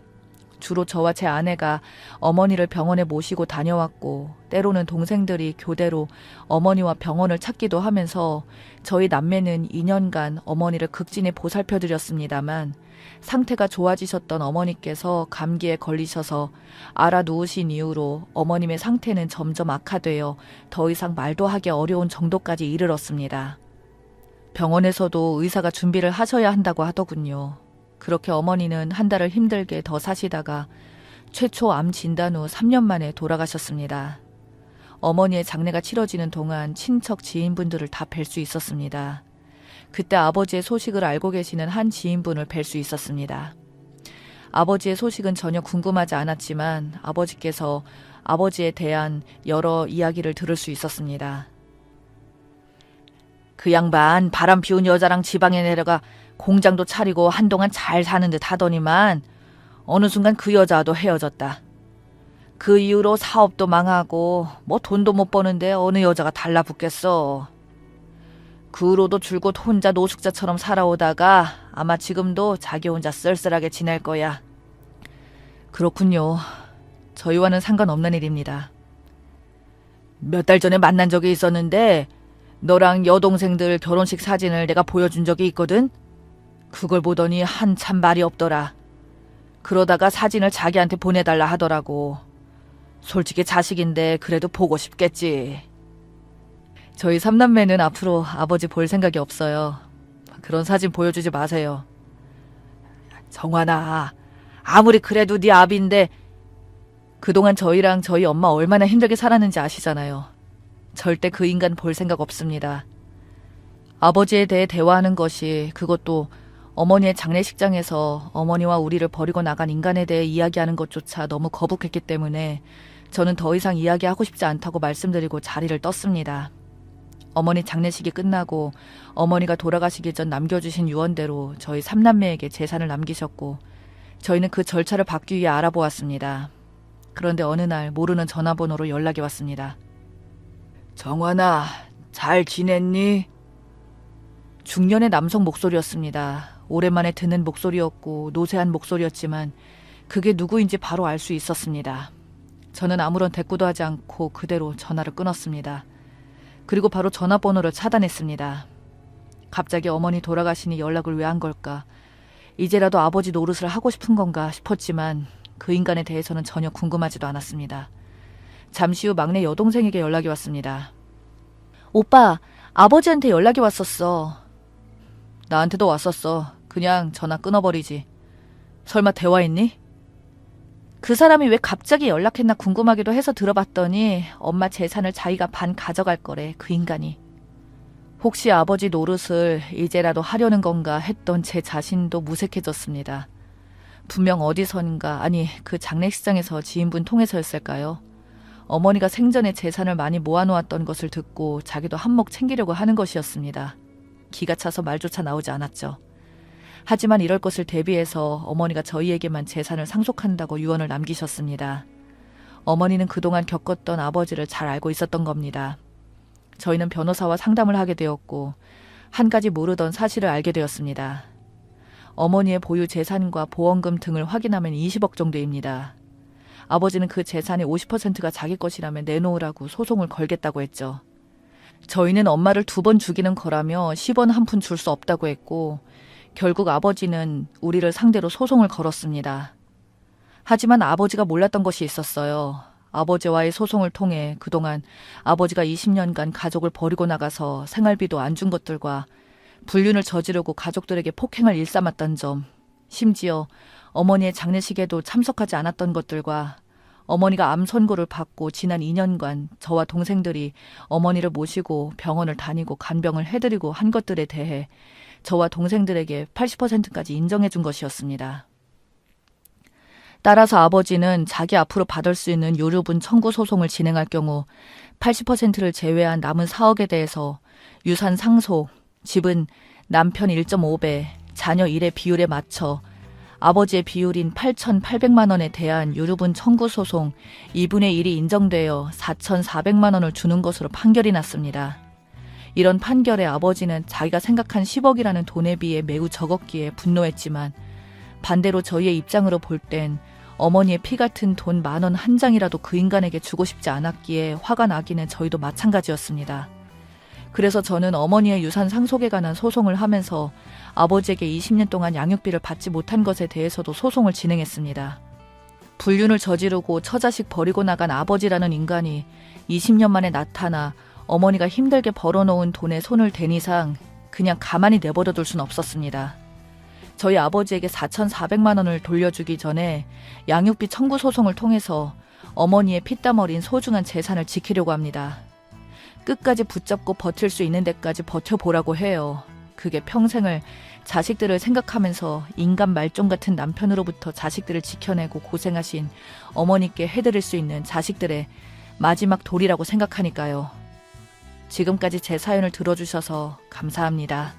주로 저와 제 아내가 어머니를 병원에 모시고 다녀왔고 때로는 동생들이 교대로 어머니와 병원을 찾기도 하면서 저희 남매는 2년간 어머니를 극진히 보살펴드렸습니다만 상태가 좋아지셨던 어머니께서 감기에 걸리셔서 알아 누우신 이후로 어머님의 상태는 점점 악화되어 더 이상 말도 하기 어려운 정도까지 이르렀습니다. 병원에서도 의사가 준비를 하셔야 한다고 하더군요. 그렇게 어머니는 한 달을 힘들게 더 사시다가 최초 암 진단 후 3년 만에 돌아가셨습니다. 어머니의 장례가 치러지는 동안 친척 지인분들을 다 뵐 수 있었습니다. 그때 아버지의 소식을 알고 계시는 한 지인분을 뵐 수 있었습니다. 아버지의 소식은 전혀 궁금하지 않았지만 아버지께서 아버지에 대한 여러 이야기를 들을 수 있었습니다. 그 양반 바람 피운 여자랑 지방에 내려가 공장도 차리고 한동안 잘 사는 듯 하더니만 어느 순간 그 여자도 헤어졌다. 그 이후로 사업도 망하고 뭐 돈도 못 버는데 어느 여자가 달라붙겠어. 그 후로도 줄곧 혼자 노숙자처럼 살아오다가 아마 지금도 자기 혼자 쓸쓸하게 지낼 거야. 그렇군요. 저희와는 상관없는 일입니다. 몇 달 전에 만난 적이 있었는데 너랑 여동생들 결혼식 사진을 내가 보여준 적이 있거든? 그걸 보더니 한참 말이 없더라. 그러다가 사진을 자기한테 보내달라 하더라고. 솔직히 자식인데 그래도 보고 싶겠지. 저희 3남매는 앞으로 아버지 볼 생각이 없어요. 그런 사진 보여주지 마세요. 정환아, 아무리 그래도 네 아비인데 그동안 저희랑 저희 엄마 얼마나 힘들게 살았는지 아시잖아요. 절대 그 인간 볼 생각 없습니다. 아버지에 대해 대화하는 것이, 그것도 어머니의 장례식장에서 어머니와 우리를 버리고 나간 인간에 대해 이야기하는 것조차 너무 거북했기 때문에 저는 더 이상 이야기하고 싶지 않다고 말씀드리고 자리를 떴습니다. 어머니 장례식이 끝나고 어머니가 돌아가시기 전 남겨주신 유언대로 저희 3남매에게 재산을 남기셨고 저희는 그 절차를 밟기 위해 알아보았습니다. 그런데 어느 날 모르는 전화번호로 연락이 왔습니다. 정환아, 잘 지냈니? 중년의 남성 목소리였습니다. 오랜만에 듣는 목소리였고 노쇠한 목소리였지만 그게 누구인지 바로 알 수 있었습니다. 저는 아무런 대꾸도 하지 않고 그대로 전화를 끊었습니다. 그리고 바로 전화번호를 차단했습니다. 갑자기 어머니 돌아가시니 연락을 왜 한 걸까? 이제라도 아버지 노릇을 하고 싶은 건가 싶었지만 그 인간에 대해서는 전혀 궁금하지도 않았습니다. 잠시 후 막내 여동생에게 연락이 왔습니다. 오빠, 아버지한테 연락이 왔었어. 나한테도 왔었어. 그냥 전화 끊어버리지. 설마 대화했니? 그 사람이 왜 갑자기 연락했나 궁금하기도 해서 들어봤더니 엄마 재산을 자기가 반 가져갈 거래, 그 인간이. 혹시 아버지 노릇을 이제라도 하려는 건가 했던 제 자신도 무색해졌습니다. 분명 어디선가, 아니 그 장례식장에서 지인분 통해서였을까요? 어머니가 생전에 재산을 많이 모아놓았던 것을 듣고 자기도 한몫 챙기려고 하는 것이었습니다. 기가 차서 말조차 나오지 않았죠. 하지만 이럴 것을 대비해서 어머니가 저희에게만 재산을 상속한다고 유언을 남기셨습니다. 어머니는 그동안 겪었던 아버지를 잘 알고 있었던 겁니다. 저희는 변호사와 상담을 하게 되었고 한 가지 모르던 사실을 알게 되었습니다. 어머니의 보유 재산과 보험금 등을 확인하면 20억 정도입니다. 아버지는 그 재산의 50%가 자기 것이라면 내놓으라고 소송을 걸겠다고 했죠. 저희는 엄마를 2번 죽이는 거라며 10원 한 푼 줄 수 없다고 했고 결국 아버지는 우리를 상대로 소송을 걸었습니다. 하지만 아버지가 몰랐던 것이 있었어요. 아버지와의 소송을 통해 그동안 아버지가 20년간 가족을 버리고 나가서 생활비도 안 준 것들과 불륜을 저지르고 가족들에게 폭행을 일삼았던 점, 심지어 어머니의 장례식에도 참석하지 않았던 것들과 어머니가 암 선고를 받고 지난 2년간 저와 동생들이 어머니를 모시고 병원을 다니고 간병을 해드리고 한 것들에 대해 저와 동생들에게 80%까지 인정해 준 것이었습니다. 따라서 아버지는 자기 앞으로 받을 수 있는 유류분 청구 소송을 진행할 경우 80%를 제외한 남은 4억에 대해서 유산 상속, 집은 남편 1.5배, 자녀 1의 비율에 맞춰 아버지의 비율인 8,800만 원에 대한 유류분 청구 소송 2분의 1이 인정되어 4,400만 원을 주는 것으로 판결이 났습니다. 이런 판결에 아버지는 자기가 생각한 10억이라는 돈에 비해 매우 적었기에 분노했지만 반대로 저희의 입장으로 볼 땐 어머니의 피 같은 돈 10,000원 한 장이라도 그 인간에게 주고 싶지 않았기에 화가 나기는 저희도 마찬가지였습니다. 그래서 저는 어머니의 유산 상속에 관한 소송을 하면서 아버지에게 20년 동안 양육비를 받지 못한 것에 대해서도 소송을 진행했습니다. 불륜을 저지르고 처자식 버리고 나간 아버지라는 인간이 20년 만에 나타나 어머니가 힘들게 벌어놓은 돈에 손을 댄 이상 그냥 가만히 내버려둘 순 없었습니다. 저희 아버지에게 4,400만 원을 돌려주기 전에 양육비 청구 소송을 통해서 어머니의 피땀 어린 소중한 재산을 지키려고 합니다. 끝까지 붙잡고 버틸 수 있는 데까지 버텨보라고 해요. 그게 평생을 자식들을 생각하면서 인간 말종 같은 남편으로부터 자식들을 지켜내고 고생하신 어머니께 해드릴 수 있는 자식들의 마지막 도리라고 생각하니까요. 지금까지 제 사연을 들어주셔서 감사합니다.